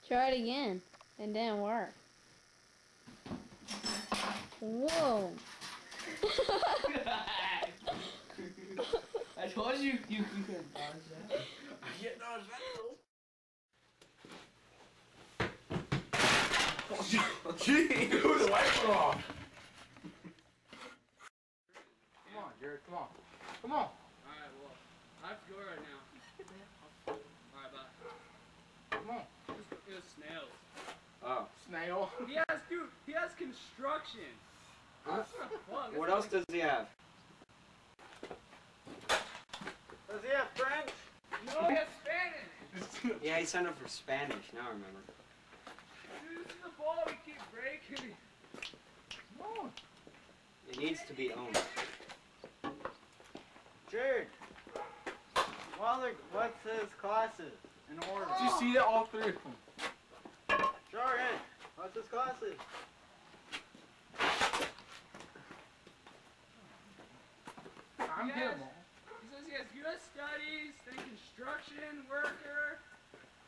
Try it again. It didn't work. Whoa. I told you couldn't dodge that. I can't dodge that though. Oh, gee, the lights are off. Come on, Jared, come on. Come on. Alright, well, I have to go right now. Alright, bye. Come on. It was snails. Oh. Snail. He has construction. Huh? Fuck, What else does he have? Does he have French? No, he has Spanish. Yeah, he signed up for Spanish. Now I remember. Dude, this is the ball we keep breaking. Come on. It needs to be owned. Jared, what's his classes in order? Did you see that? All three of them. Jordan, what's his classes? I'm Yes. getting them. He says he has U.S. studies, then construction worker,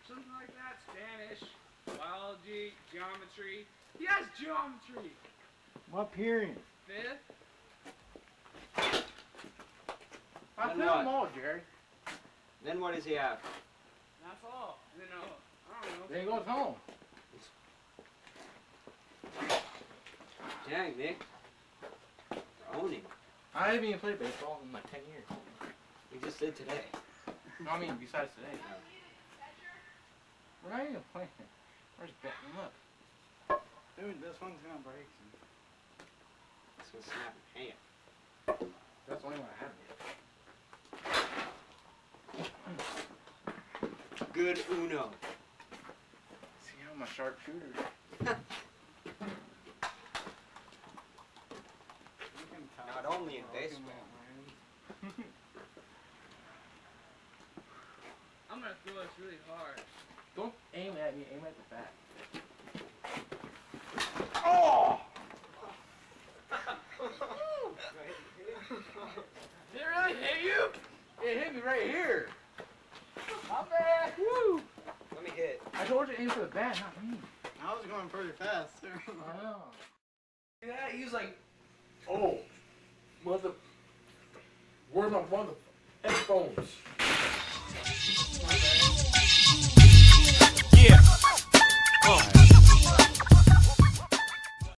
something like that, Spanish, biology, geometry. He has geometry. What period? Fifth. I Then feel what? them all, Jerry. Then what does he have? That's all. And then, I don't know. Then he goes home. Dang, Nick. Owning. I haven't even played baseball in like 10 years. We just did today. No, I mean, besides today. We're not even playing. We're just betting them up. Dude, this one's gonna break soon. So snap your hand. That's the only one I have. Good Uno. See how my sharpshooter. Not only in baseball. I'm gonna throw this really hard. Don't aim at me, aim at the bat. Oh! Did it really hit you? It hit me right here. My bad. Woo! Let me hit. I told you to aim for the bat, not me. I was going pretty fast. I know. Yeah, he was like, Oh, mother. Where's my mother headphones?